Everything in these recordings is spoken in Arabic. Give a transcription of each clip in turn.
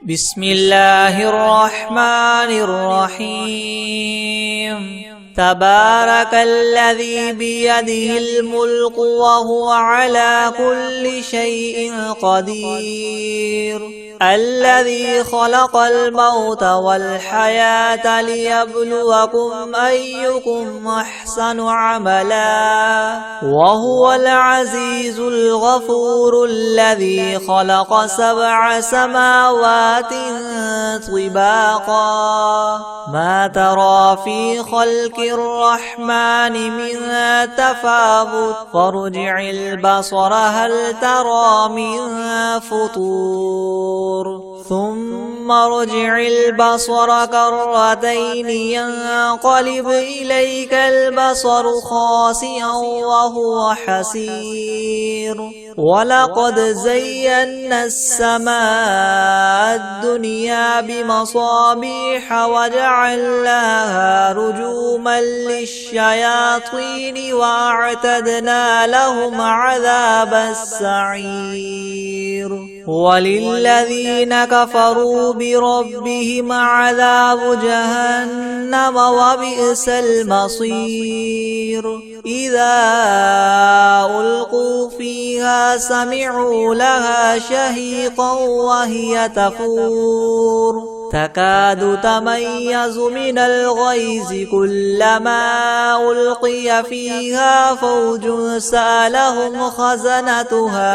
بسم الله الرحمن الرحيم تبارك الذي بيده الملك وهو على كل شيء قدير الذي خلق الموت والحياة ليبلوكم أيكم أحسن عملا وهو العزيز الغفور الذي خلق 7 سماوات طباقا ما ترى في خلق الرحمن من تفاوت فارجع البصر هل ترى من فطور ثم ارجع البصر كرتين ينقلب إليك البصر خاسئا وهو حسير ولقد زينا السماء الدنيا بمصابيح وجعلناها رجوما للشياطين واعتدنا لهم عذاب السعير وللذين كفروا بربهم عذاب جهنم وبئس المصير إذا ألقوا فيها سمعوا لها شهيقا وهي تفور تكاد تميز من الغيظ كلما ألقي فيها فوج سألهم خزنتها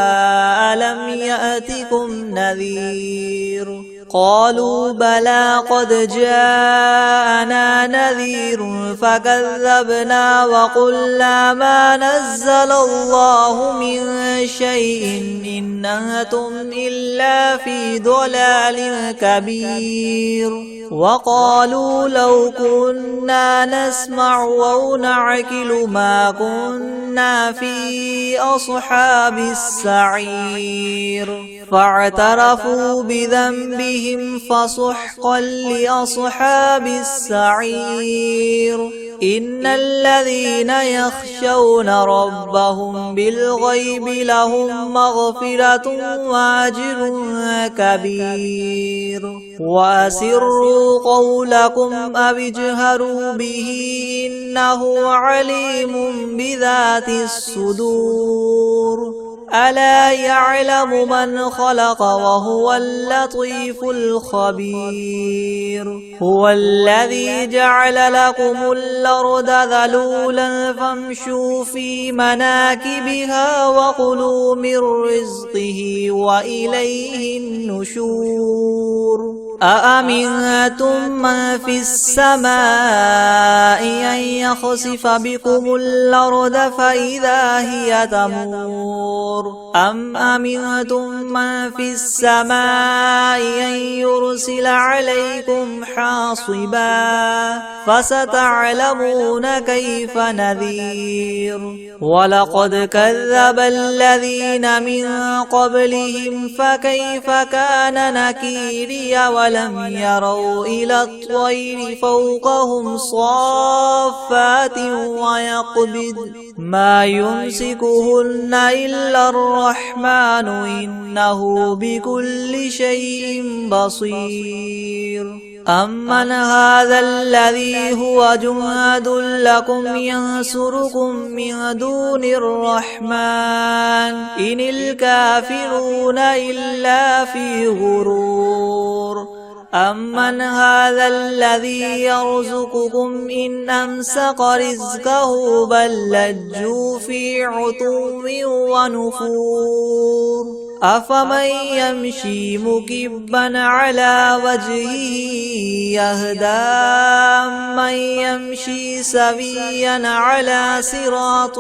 ألم يأتكم نذير قالوا بلى قد جاءنا نذير فكذبنا وقلنا ما نزل الله من شيء إن أنتم إلا في ضلال كبير وقالوا لو كنا نسمع أو نعقل ما كنا في أصحاب السعير فاعترفوا بذنبهم فسحقا لأصحاب السعير إن الذين يخشون ربهم بالغيب لهم مغفرة وأجر كبير وأسروا قولكم أو اجهروا به إنه عليم بذات الصدور ألا يعلم من خلق وهو اللطيف الخبير هو الذي جعل لكم الأرض ذلولا فامشوا في مناكبها وكلوا من رزقه وإليه النشور أأمنتم من في السماء أن يخسف بكم الأرض فإذا هي تمور أم أمنتم من في السماء أن يرسل عليكم حاصبا فستعلمون كيف نذير ولقد كذب الذين من قبلهم فكيف كان نكيري ولم يروا إلى الطير فوقهم صافات ويقبض ما يمسكهن إلا الرحمن إنه بكل شيء بصير أمن هذا الذي هو جند لكم ينصركم من دون الرحمن إن الكافرون إلا في غرور أمن هذا الذي يرزقكم إن أمسك رزقه بل لجوا في عتو ونفور أفمن يمشي مكبا على وجهه يهدى من يمشي سويا على صراط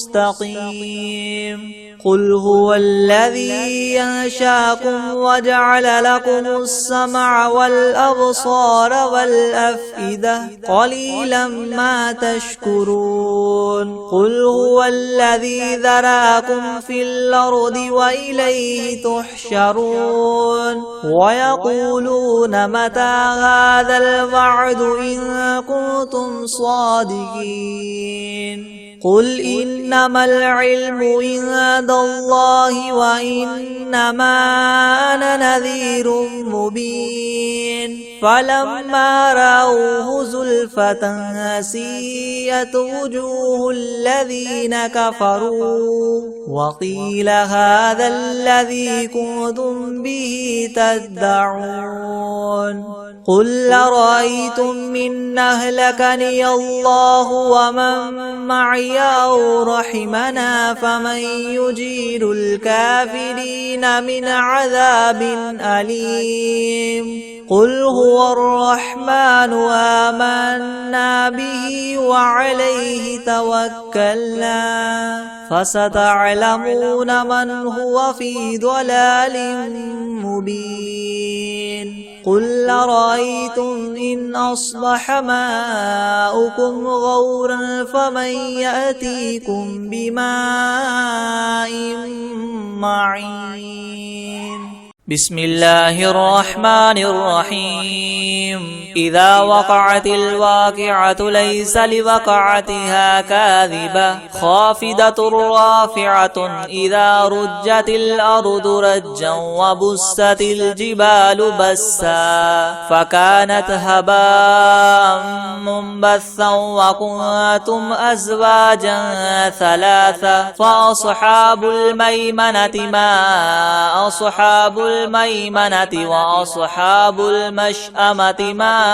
مستقيم قل هو الذي ينشاكم وجعل لكم السمع والأبصار والأفئدة قليلا ما تشكرون قل هو الذي ذراكم في الأرض وإليه تحشرون ويقولون متى هذا الوعد إن كنتم صادقين قل إنما العلم عند الله وإنما أنا نذير مبين فلما رأوه زلفة سيئت وجوه الذين كفروا وقيل هذا الذي كنتم به تدعون قل أرأيتم إن أهلكني الله ومن معي أو رحمنا فمن يجير الكافرين من عذاب أليم قل هو الرحمن آمنا به وعليه توكلنا فستعلمون من هو في ضلال مبين قل أرأيتم إن أصبح ماؤكم غورا فمن يأتيكم بماء معين بسم الله الرحمن الرحيم إذا وقعت الواقعة ليس لوقعتها كاذبة خافضة رافعة إذا رجت الأرض رجا وبست الجبال بسا فكانت هباء منبثا وكنتم أزواجا ثلاثة فأصحاب الميمنة ما أصحاب الميمنة وأصحاب المشأمة ما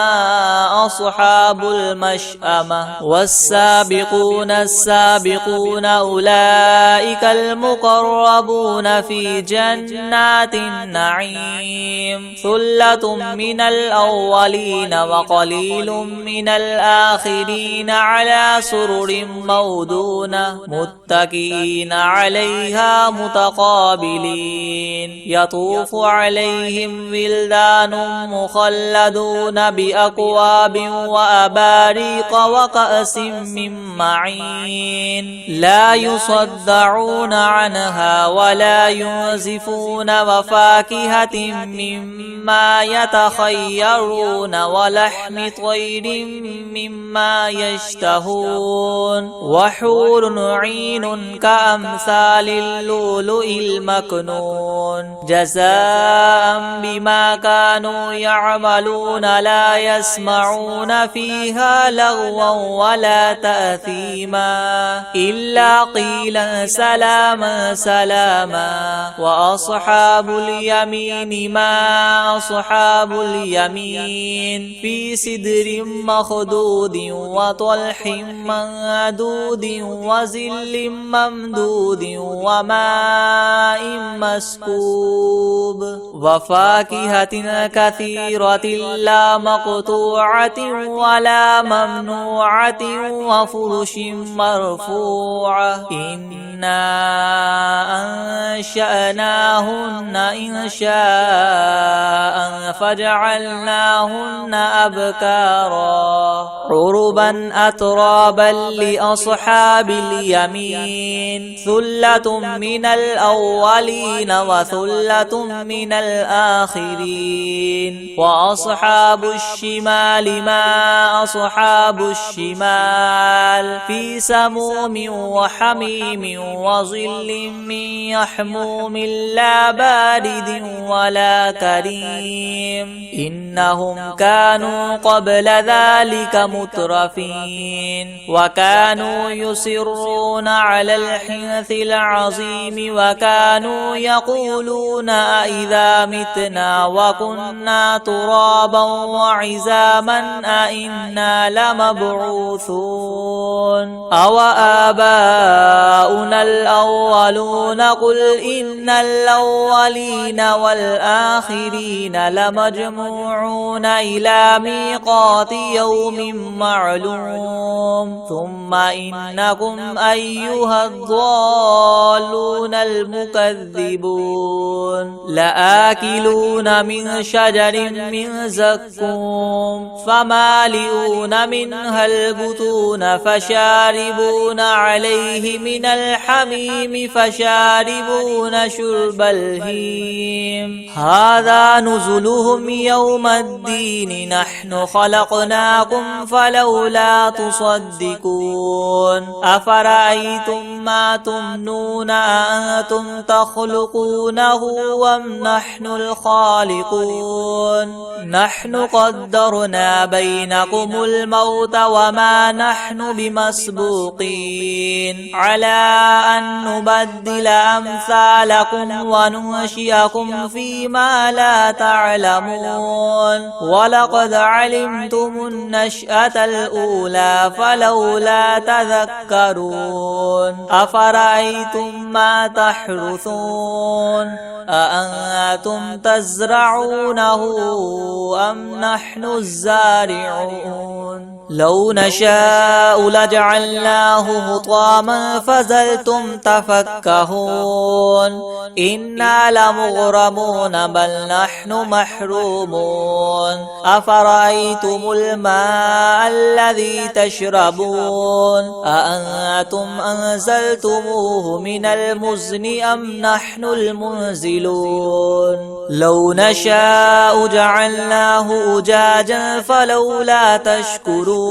أصحاب المشأمة والسابقون السابقون أولئك المقربون في جنات النعيم ثلة من الأولين وقليل من الآخرين على سرر موضونة متكئين عليها متقابلين يطوف عليهم ولدان مخلدون بأكواب وأباريق وكأس من معين لا يصدعون عنها ولا ينزفون وفاكهة مما يتخيرون ولحم طير مما يشتهون وحور عين كأمثال اللؤلؤ المكنون جزاء بما كانوا يعملون لا يسمعون فيها لغوا ولا تأثيما إلا قيلا سلاما سلاما وأصحاب اليمين ما أصحاب اليمين في سدر مخدود وطلح منضود وظل ممدود وماء مسكوب وفاكهة كثيرة لا مقطوعة ولا ممنوعة وفرش مرفوعة إنا أنشأناهن إنشاء فجعلناهن أبكارا عربا أترابا لأصحاب اليمين ثلة من الأولين وثلة من الآخرين وأصحاب الشمال ما أصحاب الشمال في سموم وحميم وظل من يحموم لا بارد ولا كريم إنهم كانوا قبل ذلك مترفين وكانوا يصرون على الحنث العظيم وكانوا يقولون أئذا متنا وكنا ترابا وعظاما أئنا لمبعوثون أو آباؤنا الأولون قل إن الأولين والآخرين لمجموعون إلى ميقات يوم معلوم ثم إنكم أيها الضالون المكذبون لآكلون من شجر من زقوم فمالئون منها البطون فشاربون عليه من الحميم فشاربون شرب الهيم هذا نزلهم نزلهم يوم الدين نحن خلقناكم فلولا تصدقون أفرأيتم ما تمنون أأنتم تخلقونه أم نحن الخالقون نحن قدرنا بينكم الموت وما نحن بمسبوقين على أن نبدل أمثالكم وننشئكم فيما لا تعلمون ولقد علمتم النشأة الأولى فلولا تذكرون أفرأيتم ما تحرثون أأنتم تزرعونه أم نحن الزارعون لو نشاء لجعلناه حطاما فظلتم تفكهون إنا لمغرمون بل نحن محرومون أفرأيتم الماء الذي تشربون أأنتم أنزلتموه من المزن أم نحن المنزلون لو نشاء جعلناه أجاجا فلولا تشكرون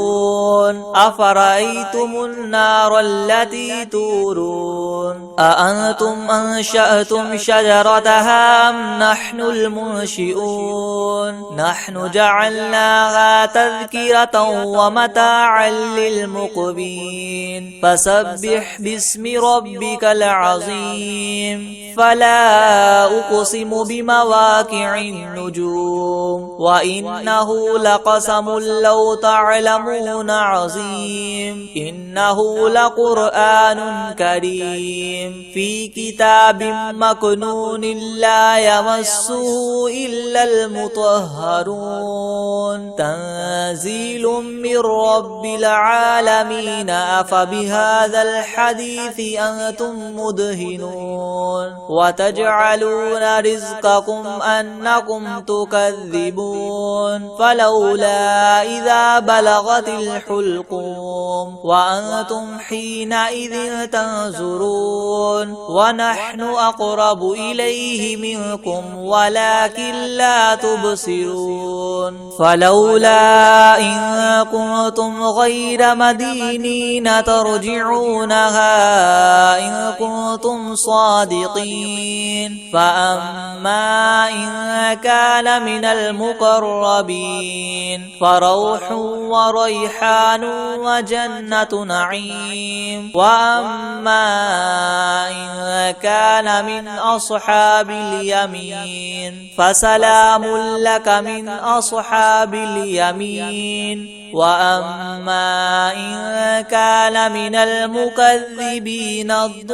أفرأيتم النار التي تورون أأنتم أنشأتم شجرتها أم نحن المنشئون نحن جعلناها تذكرة ومتاعا للمقوين فسبح باسم ربك العظيم فلا أقسم بمواقع النجوم وإنه لقسم لو تعلمون عظيم إنه لقرآن كريم في كتاب مكنون لا يمسه إلا المطهرون تنزيل من رب العالمين أفبهذا الحديث أنتم مدهنون وتجعلون رزقكم أنكم تكذبون فلولا إذا بلغت الحلقوم وأنتم حينئذ تنظرون ونحن أقرب إليه منكم ولكن لا تبصرون فلولا إن كنتم غير مدينين ترجعونها إن كنتم صادقين فأما إن كان من المقربين فروح وريحان وجنة نعيم وأما إن كان من أصحاب اليمين فسلام لك من أصحاب اليمين وأما إن كان من المكذبين الضالين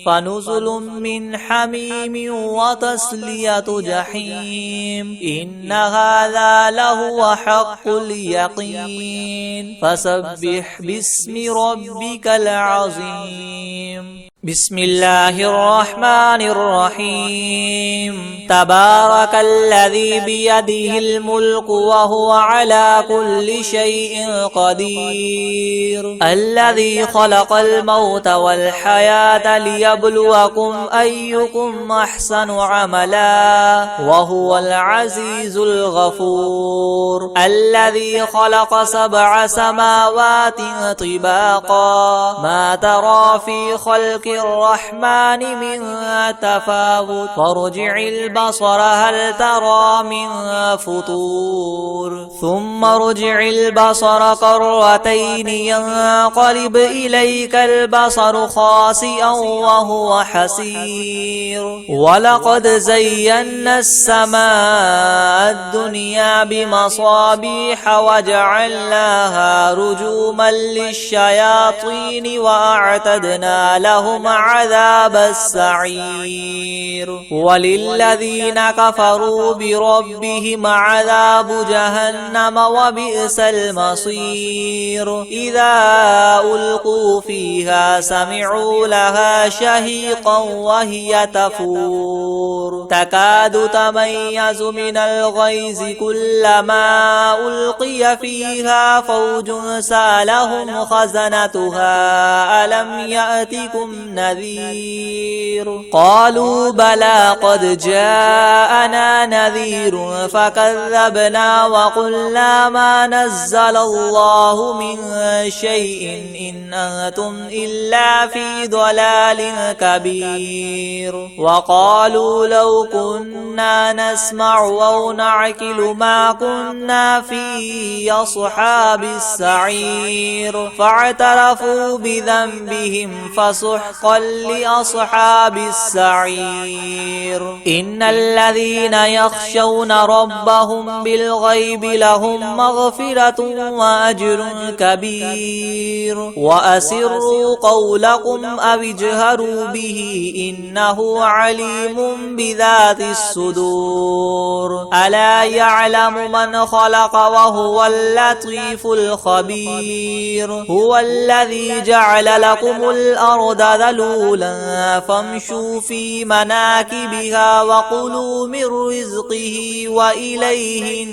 فنزل من حميم وتصلية جحيم إن هذا لهو حق اليقين فسبح باسم ربك العظيم بسم الله الرحمن الرحيم تبارك الذي بيده الملك وهو على كل شيء قدير الذي خلق الموت والحياة ليبلوكم أيكم أحسن عملا وهو العزيز الغفور الذي خلق 7 سماوات طباقا ما ترى في خلق الرحمن من تفاوت فارجع البصر هل ترى من فطور ثم ارجع البصر كرتين ينقلب إليك البصر خاسئا وهو حسير ولقد زينا السماء الدنيا بمصابيح وجعلناها رجوما للشياطين وأعتدنا لهم عذاب السعير وللذين كفروا بربهم عذاب جهنم وبئس المصير إذا ألقوا فيها سمعوا لها شهيقا وهي تفور تكاد تميز من الغيظ كلما ألقي فيها فوج سألهم خزنتها ألم يأتكم نذير قالوا بلى قد جاءنا نذير فكذبنا وقلنا ما نزل الله من شيء إن أنتم إلا في ضلال كبير وقالوا لو كنا نسمع أو نعقل ما كنا في أصحاب السعير فاعترفوا بذنبهم فسحقا لأصحاب السعير إن الذين يخشون ربهم بالغيب لهم مغفرة وأجر كبير وأسروا قولكم أو اجهروا به إنه عليم بذات الصدور ألا يعلم من خلق وهو اللطيف الخبير هو الذي جعل لكم الأرض ذلولا فامشوا في مناكبها وكلوا من رزقه وإليه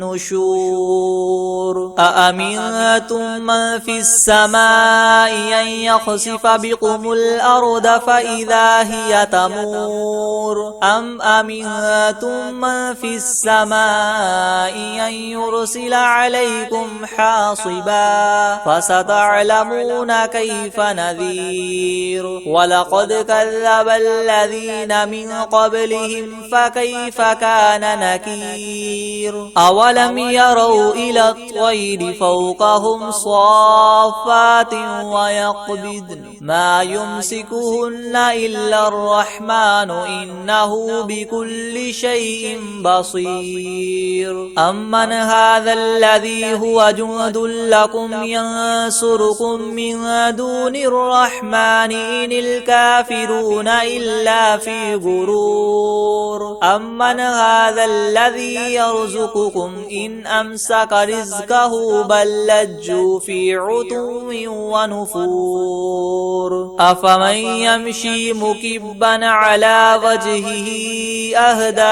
النشور أأمنتم من في السماء أن يخسف بكم الأرض فإذا هي تمور أم أمنتم من في السماء أن يرسل عليكم حاصبا فستعلمون كيف نذير ولقد كذب الذين من قبلهم فكيف كان نكير أولم يروا إلى الطير فوقهم صافات ويقبضن ما يمسكهن إلا الرحمن إنه بكل شيء بصير أمن هذا الذي هو جند لكم ينصركم من دون الرحمن إن الكافرون إلا في غرور أمن هذا الذي يرزقكم إن أمسك رزقه بل لجوا في عتو ونفور أفمن يمشي مكبا على وجهه أهدى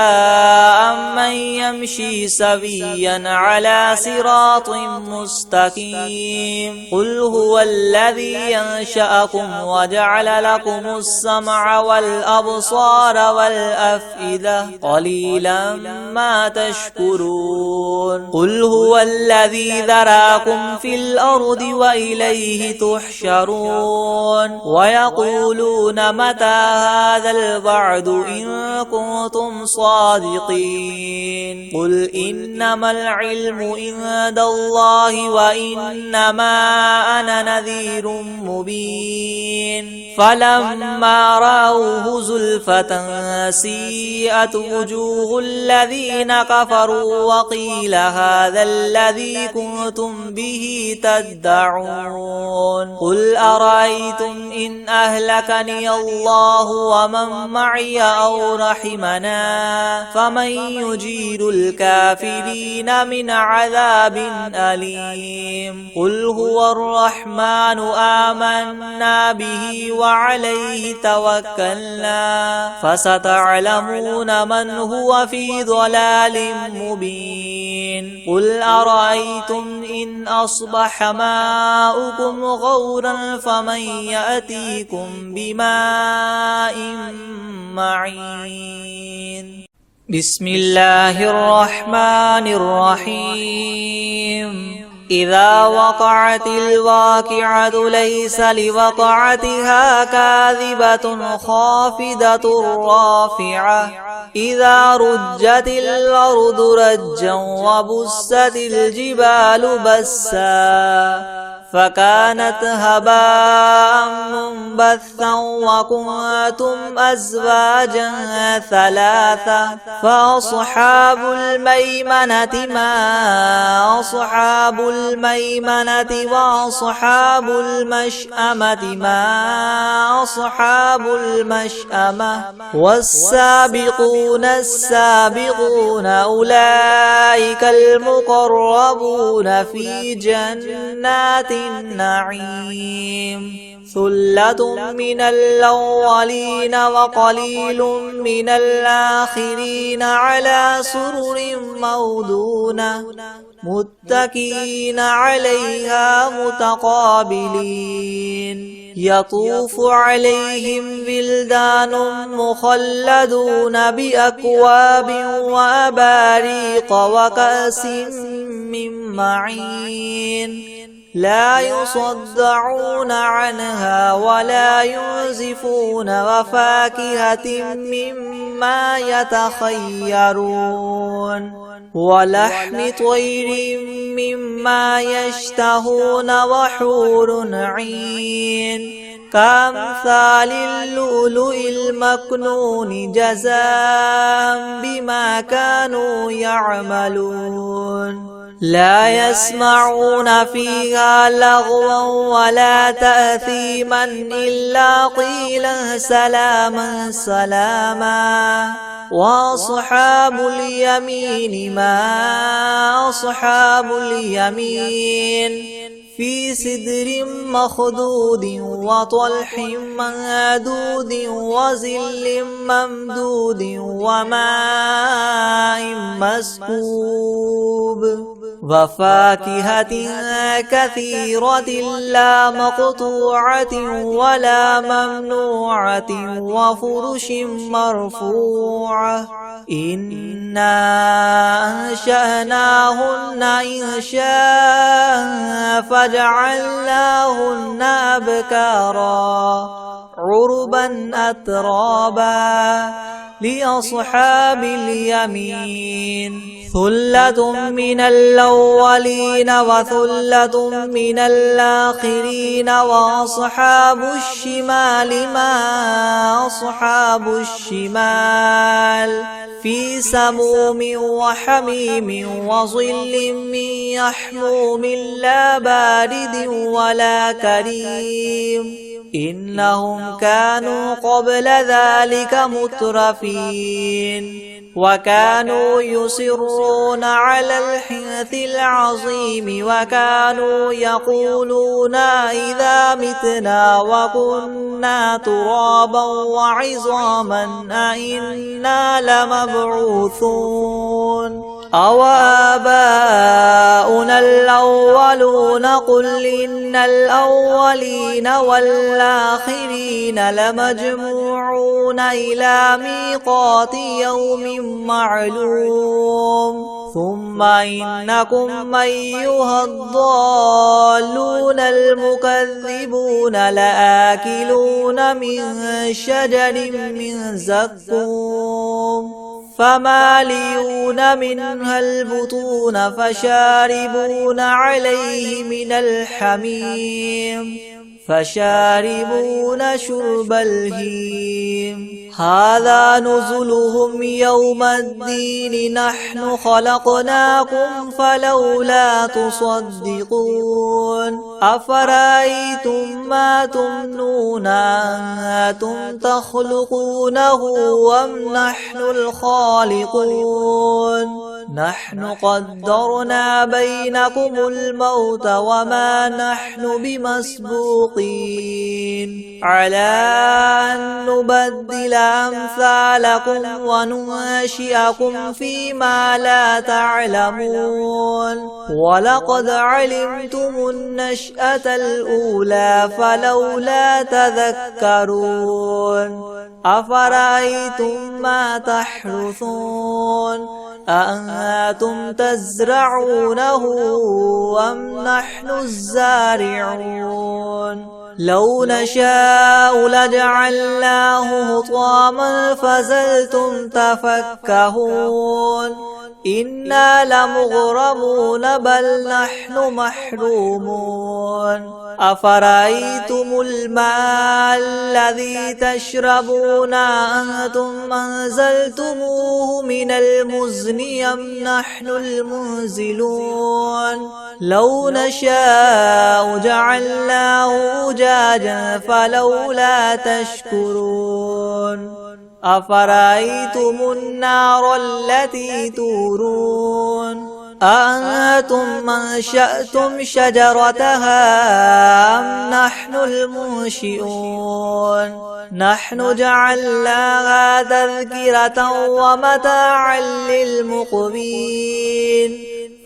أمن يمشي سويا على صراط مستقيم قل هو الذي ينشأكم وجعل لكم السمع والأبصار والأفئدة قليلا ما تشكرون قل هو الذي ذراكم في الأرض وإليه تحشرون ويقولون متى هذا الوعد إن كنتم صادقين قل إنما العلم عند الله وإنما أنا نذير مبين فلما رأوه زلفة سيئت وجوه الذين كفروا وقيل هذا الذي كنتم به تدعون قل أرأيتم إن أهلكني الله ومن معي أو رحمنا فمن يجير الكافرين من عذاب أليم قل هو الرحمن آمنا به وعليه توكلنا فستعلمون من هو في ضلال مبين قل أرأيتم إن أصبح ماؤكم غورا فمن يأتيكم بماء معين بسم الله الرحمن الرحيم إذا وقعت الواقعة ليس لوقعتها كاذبة خافضة رافعة إذا رجت الأرض رجا وبست الجبال بسا فكانت هباء منبثا وكنتم أزواجا ثلاثة فأصحاب الميمنة ما أصحاب الميمنة وأصحاب المشأمة ما أصحاب المشأمة والسابقون السابقون أولئك المقربون في جنات النعيم ثلة من الأولين وقليل من الآخرين على سرر موضونة متكئين عليها متقابلين يطوف عليهم ولدان مخلدون بأكواب وأباريق وكأس من معين لا يصدعون عنها ولا ينزفون وفاكهة مما يتخيرون ولحم طير مما يشتهون وحور عين كأمثال اللؤلؤ المكنون جزاء بما كانوا يعملون لا يسمعون فيها لغوا ولا تأثيما إلا قيلا سلاما سلاما وأصحاب اليمين ما أصحاب اليمين في سدر مخضود وطلح منضود وظل ممدود وماء مسكوب وفاكهة كثيرة لا مقطوعة ولا ممنوعة وفرش مرفوعة إنا أنشأناهن إنشاء فجعلناهن أبكارا عربا أترابا لأصحاب اليمين ثلة من الأولين وثلة من الآخرين وأصحاب الشمال ما أصحاب الشمال في سموم وحميم وظل من يحموم لا بارد ولا كريم إنهم كانوا قبل ذلك مترفين وكانوا يصرون على الحنث العظيم وكانوا يقولون إذا متنا وكنا ترابا وعظاما أئنا لمبعوثون أو آباؤنا الأولون قل إن الأولين والآخرين لمجموعون إلى ميقات يوم معلوم ثم إنكم أيها الضالون المكذبون لآكلون من شجر من زقوم فمالئون منها البطون فشاربون عليه من الحميم فشاربون شرب الهيم هذا نزلهم يوم الدين نحن خلقناكم فلولا تصدقون أفرأيتم ما تمنون أنتم تخلقونه أم نحن الخالقون نحن قدرنا بينكم الموت وما نحن بمسبوقين على أن نبدل أمثالكم وننشئكم فيما لا تعلمون ولقد علمتم النشأة الأولى فلولا تذكرون أفرأيتم ما تحرثون أأنتم تزرعونه أم نحن الزارعون لو نشاء لجعلناه حطاما فظلتم تفكهون إنا لمغرمون بل نحن محرومون أفرأيتم الماء الذي تشربون أنتم أنزلتموه من المزن أم نحن المنزلون لو نشاء جعلناه أجاجا فلولا تشكرون أفرأيتم النار التي تورون أأنتم أنشأتم شجرتها أم نحن المنشئون نحن جعلناها تذكرة ومتاعا للمقوين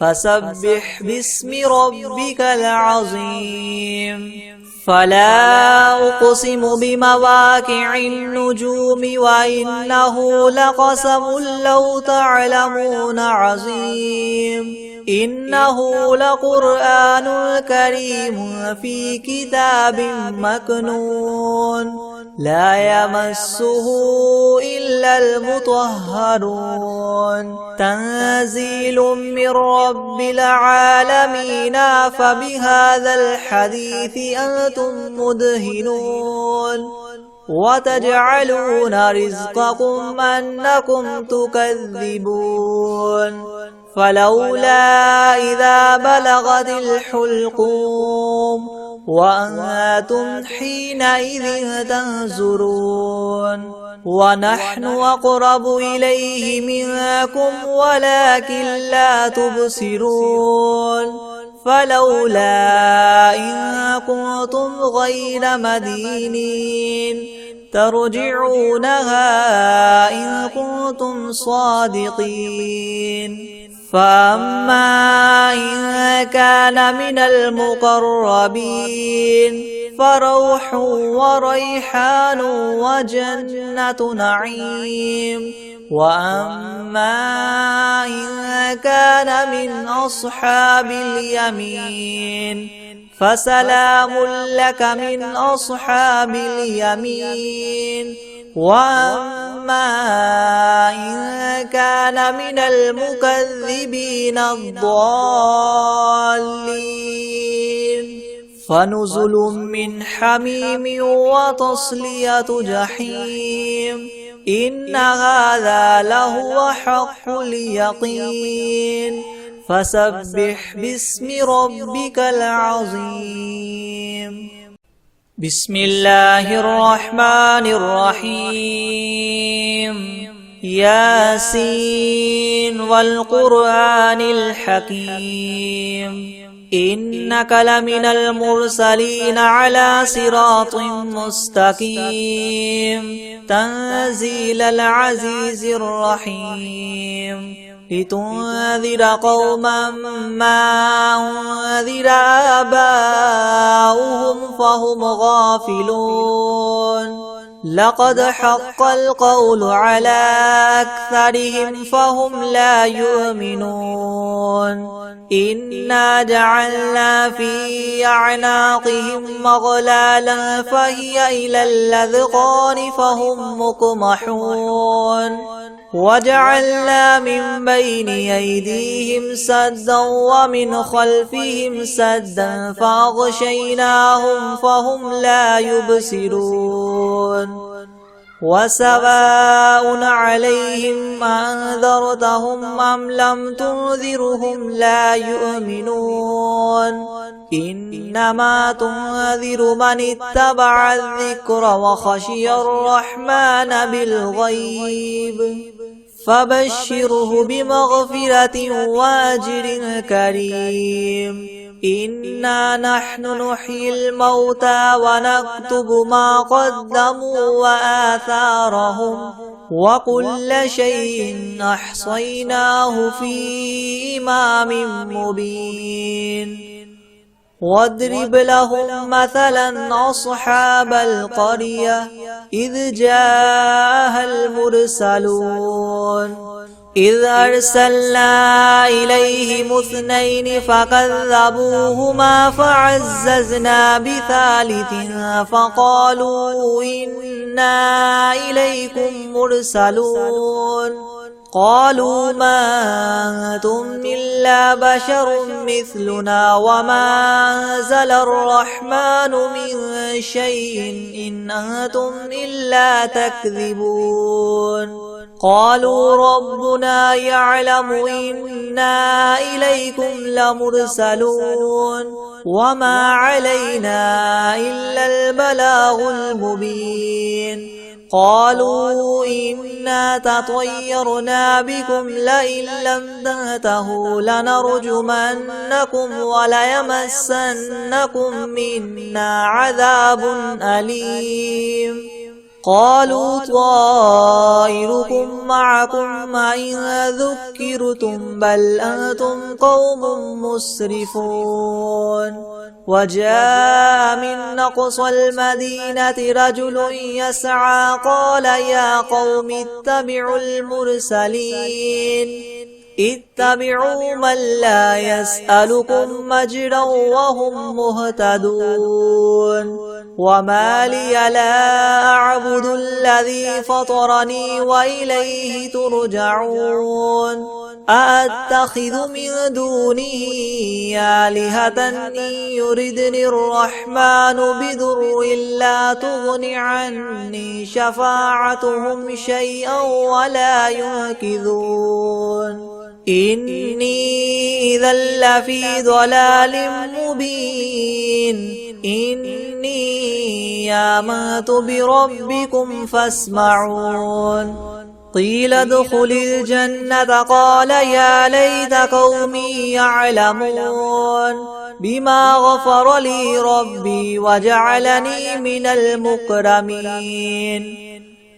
فسبح باسم ربك العظيم فلا أقسم بمواقع النجوم وإنه لقسم لو تعلمون عظيم إنه لقرآن كريم في كتاب مكنون لا يمسه إلا المطهرون تنزيل من رب العالمين فبهذا الحديث أنتم مدهنون وتجعلون رزقكم أنكم تكذبون فلولا إذا بلغت الحلقوم وأنتم حينئذ تنظرون ونحن أقرب إليه منكم ولكن لا تبصرون فلولا إن كنتم غير مدينين ترجعونها إن كنتم صادقين فأما إن كان من المقربين فروح وريحان وجنة نعيم وأما إن كان من أصحاب اليمين فسلام لك من أصحاب اليمين وأما إن كان من المكذبين الضالين فنزل من حميم وتصلية جحيم إن هذا لهو حق اليقين فسبح باسم ربك العظيم بسم الله الرحمن الرحيم ياسين والقرآن الحكيم إنك لمن المرسلين على صراط مستقيم تنزيل العزيز الرحيم لتنذر قوما ما أنذر آباؤهم فهم غافلون لقد حق القول على أكثرهم فهم لا يؤمنون إنا جعلنا في أعناقهم مغلالا فهي إلى الأذقان فهم مقمحون وجعلنا من بين أيديهم سدا ومن خلفهم سدا فأغشيناهم فهم لا يبصرون وسواء عليهم أنذرتهم أم لم تنذرهم لا يؤمنون إنما تنذر من اتبع الذكر وخشي الرحمن بالغيب فبشره بمغفرة وأجر كريم إنا نحن نحيي الموتى ونكتب ما قدموا وآثارهم وكل شيء أحصيناه في إمام مبين واضرب لهم مثلا أصحاب القرية إذ جاءها المرسلون إذ أرسلنا إليهم اثنين فكذبوهما فعززنا بثالث فقالوا إنا إليكم مرسلون قالوا ما أنتم إلا بشر مثلنا وما أنزل الرحمن من شيء إن أنتم إلا تكذبون قالوا ربنا يعلم إنا إليكم لمرسلون وما علينا إلا البلاغ المبين قالوا إنا تطيرنا بكم لئن لم تنتهوا لنرجمنكم وليمسنكم منا عذاب أليم قالوا طائركم معكم إن ذكرتم بل أنتم قوم مسرفون وجاء من أقصى المدينة رجل يسعى قال يا قوم اتبعوا المرسلين اتبعوا من لا يسألكم مجرا وهم مهتدون وما لي لا أعبد الذي فطرني وإليه ترجعون أأتخذ من دونه آلهة إن يردني الرحمن بضر لا تغن عني شفاعتهم شيئا ولا ينقذون إني إذا لفي ضلال مبين إني آمنت بربكم فاسمعون قيل ادخل الجنة قال يا ليت قومي يعلمون بما غفر لي ربي وجعلني من المكرمين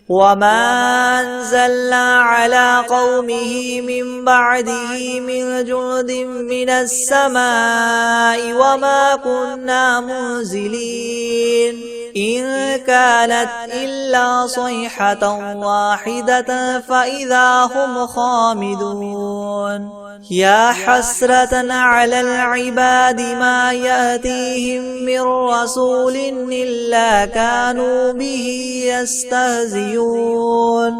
وما أنزلنا على قومه من بعده من جند من السماء وما كنا منزلين إن كانت إلا صيحة واحدة فإذا هم خامدون يا حسرة على العباد ما يأتيهم من رسول إلا كانوا به يستهزئون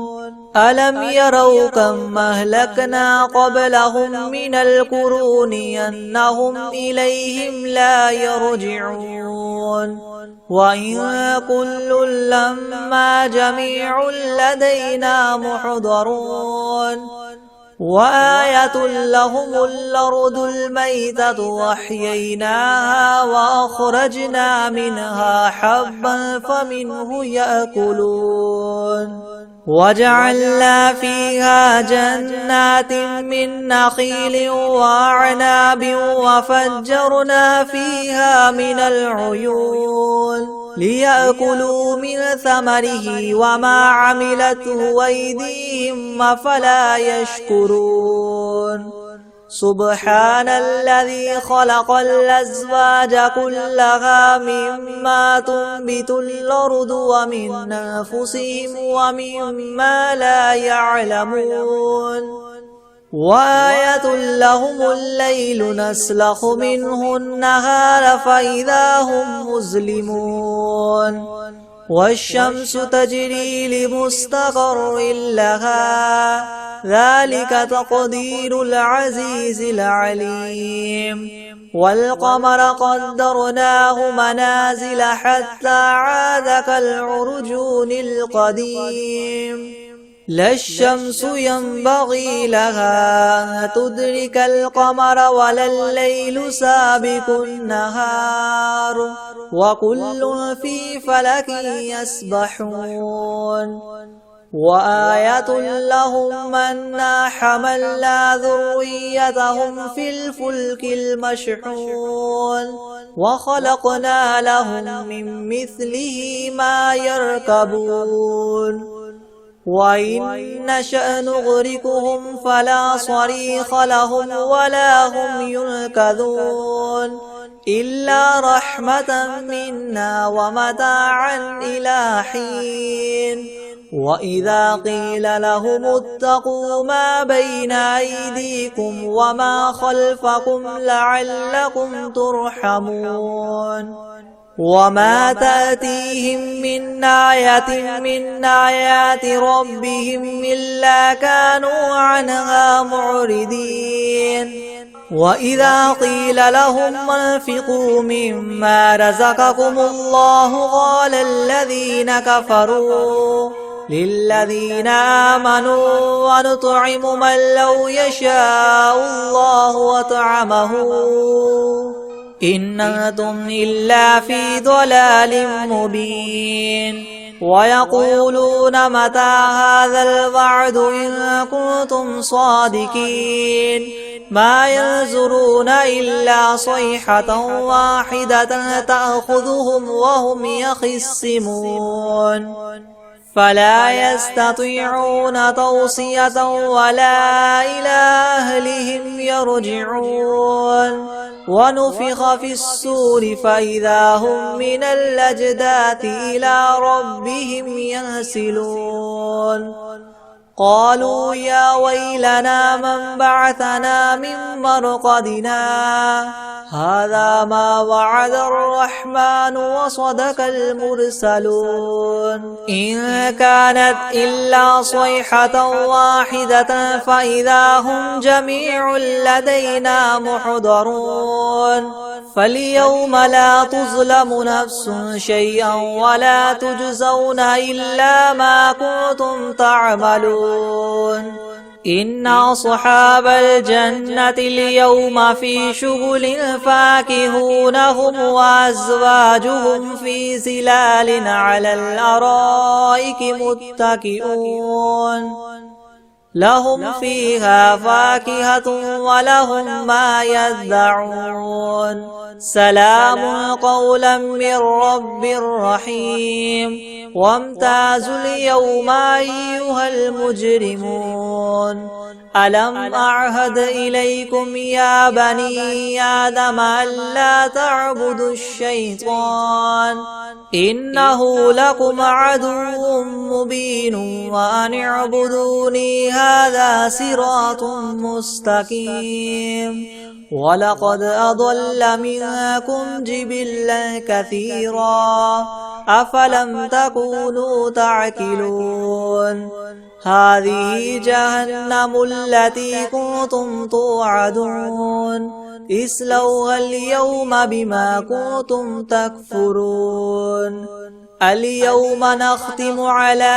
ألم يروا كم أهلكنا قبلهم من القرون أنهم إليهم لا يرجعون وإن كل لما جميع لدينا محضرون وآية لهم الأرض الميتة وأحييناها وأخرجنا منها حبا فمنه يأكلون وجعلنا فيها جنات من نخيل وأعناب وفجرنا فيها من العيون ليأكلوا من ثمره وما عملته أيديهم أفلا يشكرون سبحان الذي خلق الأزواج كلها مما تنبت الأرض ومن أنفسهم ومما لا يعلمون وآية لهم الليل نسلخ منه النهار فإذا هم مظلمون والشمس تجري لمستقر لها ذلك تقدير العزيز العليم والقمر قدرناه منازل حتى عاد كالعرجون القديم لا الشمس ينبغي لها أن تدرك القمر ولا الليل سابق النهار وكل في فلك يسبحون وآية لهم أنا حملنا ذريتهم في الفلك المشحون وخلقنا لهم من مثله ما يركبون وإن نشأ نغرقهم فلا صريخ لهم ولا هم ينقذون إلا رحمة منا ومتاعا إلى حين وإذا قيل لهم اتقوا ما بين أيديكم وما خلفكم لعلكم ترحمون وما تأتيهم من آية من آيات ربهم إلا كانوا عنها معرضين وإذا قيل لهم انفقوا مما رزقكم الله قال الذين كفروا للذين آمنوا ونطعم من لو يشاء الله وطعمه إن أنتم إلا في ضلال مبين ويقولون متى هذا الوعد إن كنتم صادقين ما ينظرون إلا صيحة واحدة تأخذهم وهم يخصمون فلا يستطيعون توصية ولا إلى أهلهم يرجعون ونفخ في الصور فإذا هم من الأجداث إلى ربهم ينسلون قالوا يا ويلنا من بعثنا من مرقدنا هذا ما وعد الرحمن وصدق المرسلون إن كانت إلا صيحة واحدة فإذا هم جميع لدينا محضرون فاليوم لا تظلم نفس شيئا ولا تجزون إلا ما كنتم تعملون إن أصحاب الجنة اليوم في شغل فاكهون هم وأزواجهم في ظلال على الأرائك متكئون لهم فيها فاكهة ولهم ما يدعون سلام قولا من رب رحيم وامتازوا اليوم أيها المجرمون ألم أعهد إليكم يا بني آدم ألا تعبدوا الشيطان إنه لكم عدو مبين وأن اعبدوني هذا صراط مستقيم ولقد أضل منكم جبلا كثيرا أفلم تكونوا تعقلون هذه جهنم التي كنتم توعدون اصلوها اليوم بما كنتم تكفرون اليوم نختم على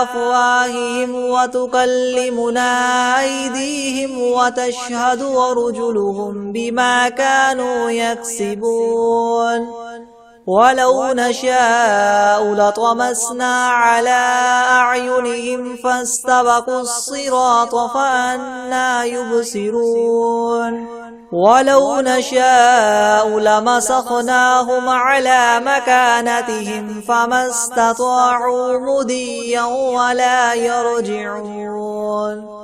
أفواههم وتكلمنا أيديهم وتشهد أرجلهم بما كانوا يكسبون ولو نشاء لطمسنا على أعينهم فاستبقوا الصراط فأنى يبصرون ولو نشاء لمسخناهم على مكانتهم فما استطاعوا مضيا ولا يرجعون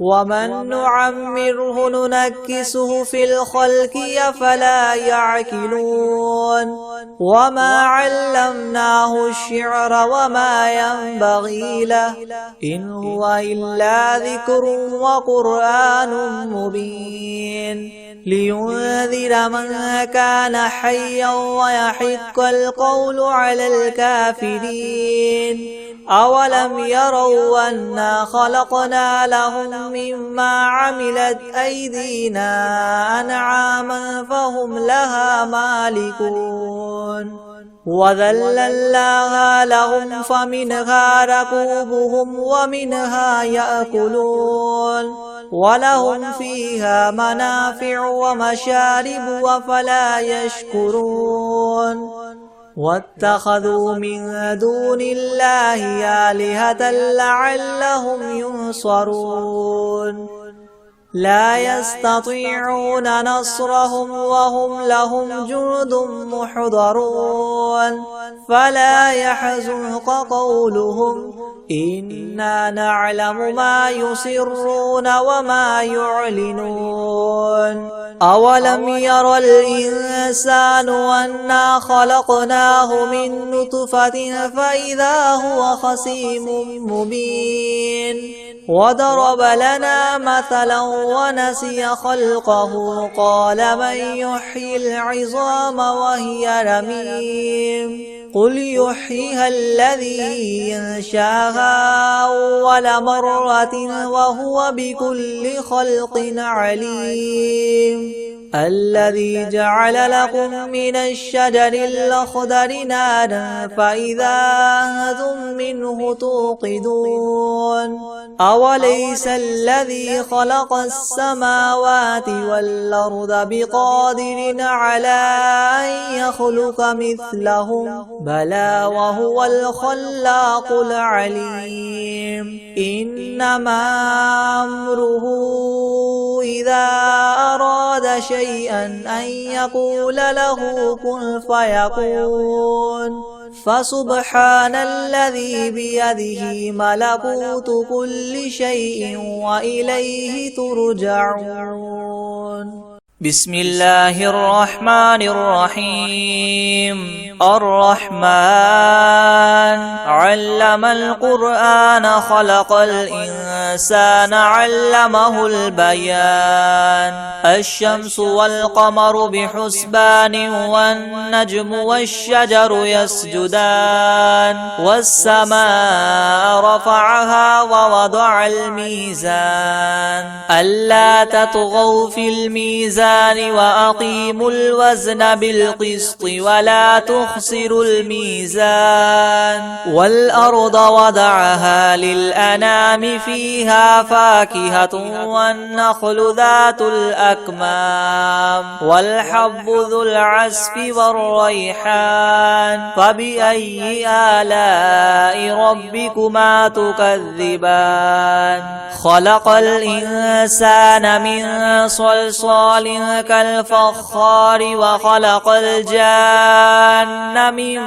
ومن نعمره ننكسه في الخلق أفلا يعقلون وما علمناه الشعر وما ينبغي له إن هو إلا ذكر وقرآن مبين لينذر من كان حيا ويحق القول على الكافرين أولم يروا أنا خلقنا لهم مما عملت أيدينا أنعاما فهم لها مالكون وذللناها لهم فمنها ركوبهم ومنها يأكلون ولهم فيها منافع ومشارب وفلا يشكرون واتخذوا من دون الله آلهة لعلهم ينصرون لا يستطيعون نصرهم وهم لهم جند محضرون فلا يحزنك قولهم إنا نعلم ما يسرون وما يعلنون أولم ير الإنسان أنا خلقناه من نطفة فإذا هو خصيم مبين وضرب لنا مثلا ونسي خلقه قال من يحيي العظام وهي رميم قل يحييها الذي ينشاها أول مرة وهو بكل خلق عليم الذي جعل لكم من الشجر الأخضر نارا فإذا أنتم منه توقدون أوليس الذي خلق السماوات والأرض بقادر على أن يخلق مثلهم بلى وهو الخلاق العليم إنما أمره إذا أراد شيئا أن يقول له كن فيكون فسبحان الذي بيده ملكوت كل شيء وإليه ترجعون بسم الله الرحمن الرحيم الرحمن علم القرآن خلق الإنسان علمه البيان الشمس والقمر بحسبان والنجم والشجر يسجدان والسماء رفعها ووضع الميزان ألا تطغوا في الميزان وأقيموا الوزن بالقسط ولا تخسروا الميزان والأرض وضعها للأنام فيها فاكهة والنخل ذات الأكمام والحب ذو العصف والريحان فبأي آلاء ربكما تكذبان خلق الإنسان من صلصال كالفخار وخلق الجان من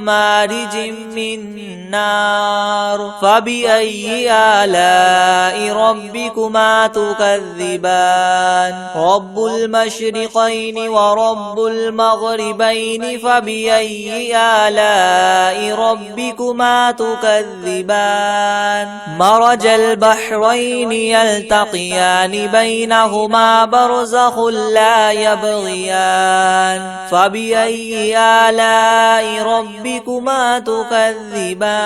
مارج من نار فبأي آلاء ربكما تكذبان رب المشرقين ورب المغربين فبأي آلاء ربكما تكذبان مرج البحرين يلتقيان بينهما برزخ لا يبغيان فبأي آلاء ربكما تكذبان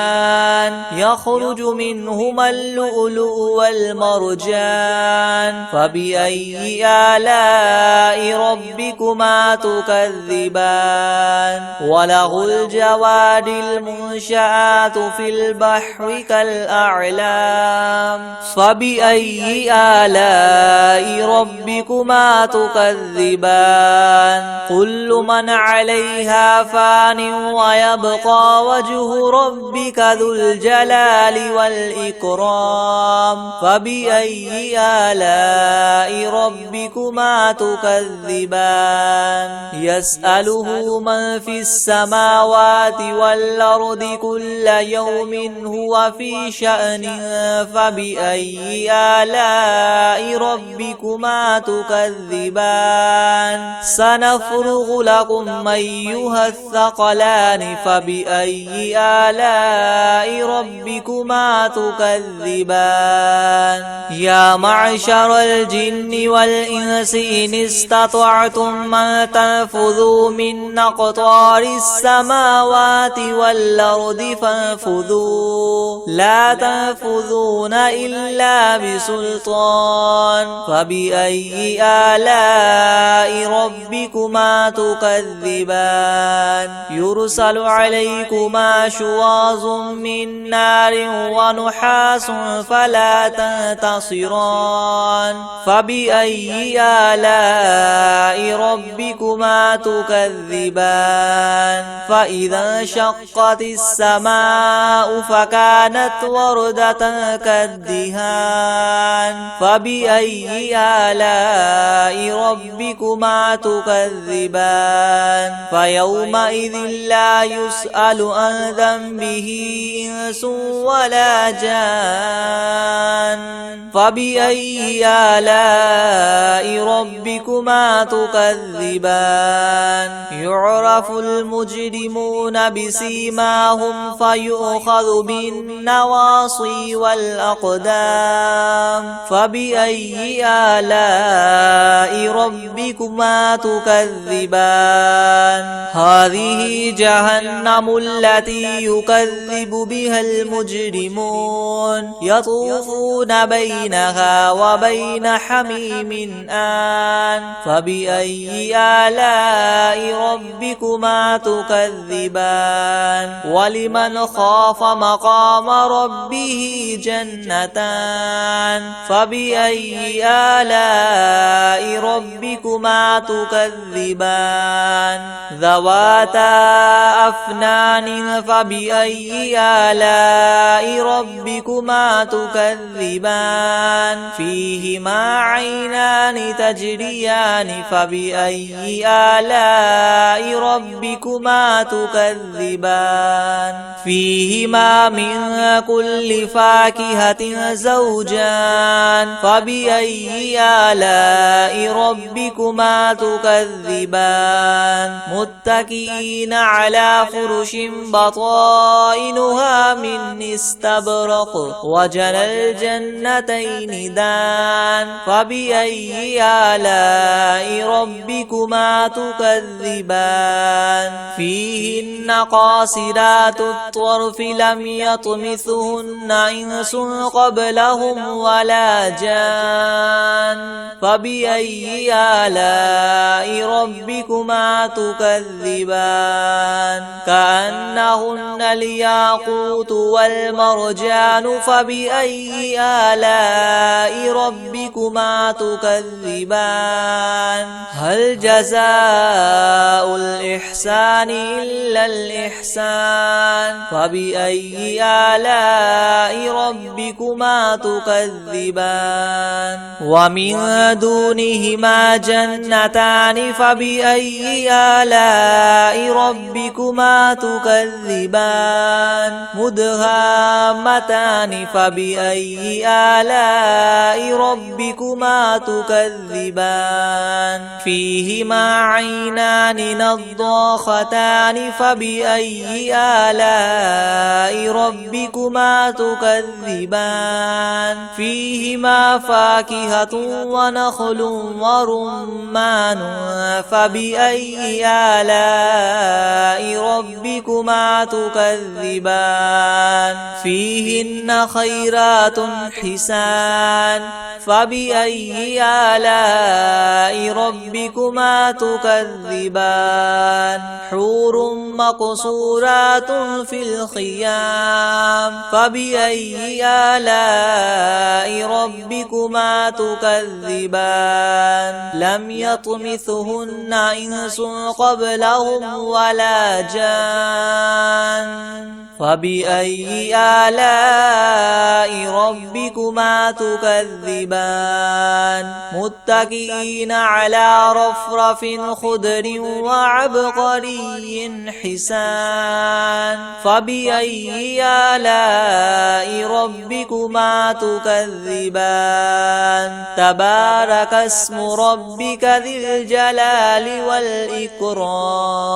يخرج منهما اللؤلؤ والمرجان فبأي آلاء ربكما تكذبان وله الجوار المنشآت في البحر كالأعلام فبأي آلاء ربكما تكذبان كل من عليها فان ويبقى وجه ربك ذو الجلال والإكرام فبأي آلاء ربكما تكذبان يسأله من في السماوات والأرض كل يوم هو في شأن فبأي آلاء ربكما تكذبان سنفرغ لكم أيها الثقلان فبأي آلاء ربكما تكذبان يا معشر الجن والإنس إن استطعتم أن تنفذوا من أقطار السماوات والأرض فانفذوا لا تنفذون إلا بسلطان فبأي آلاء ربكما تكذبان يرسل عليكما شواظ من نار ونحاس فلا تنتصران فبأي آلاء ربكما تكذبان فإذا انشقت السماء فكانت وردة كالدهان فبأي آلاء ربكما تكذبان فيومئذ لا يسأل عن ذنبه إنس ولا جان فبأي آلاء ربكما تكذبان يعرف المجرمون بسيماهم فيؤخذ بالنواصي والأقدام فبأي آلاء ربكما تكذبان هذه جهنم التي يكذب بها المجرمون يطوفون بينها وبين حميم آن فبأي آلاء ربكما تكذبان ولمن خاف مقام ربه جنتان فبأي آلاء ربكما تكذبان ذواتا أفنان فبأي آلاء ربكما تكذبان فيهما عينان تجريان فبأي آلاء ربكما تكذبان فيهما من كل فاكهة زوجان فبأي آلاء ربكما تكذبان متكئين على فرش بطائنها من استبرق وجنى الجنتين دان فبأي آلاء ربكما تكذبان فيهن قاصرات الطرف لم يطمثهن إنس قبلهم ولا جان فبأي آلاء ربكما تكذبان كأنهن الياقوت والمرجان فبأي آلاء ربكما تكذبان هل جزاء الإحسان إلا الإحسان فبأي آلاء ربكما تكذبان ومن دونهما جنتان فبأي آلاء ربكما تكذبان مدهامتان فبأي آلاء ربكما تكذبان فيهما عينان نضاختان فبأي آلاء ربكما تكذبان فيهما فاكهة ونخل ورمان فبأي آلاء ربكما تكذبان فيهن خيرات حسان فبأي آلاء ربكما تكذبان حور مقصورات في الخيام فبأي آلاء ربكما تكذبان لم يطمثهن إنس قبلهم ولا جان فبأي آلاء ربكما تكذبان متكئين على رفرف خضر وعبقري حسان فبأي آلاء ربكما تكذبان تبارك اسم ربك ذي الجلال والإكرام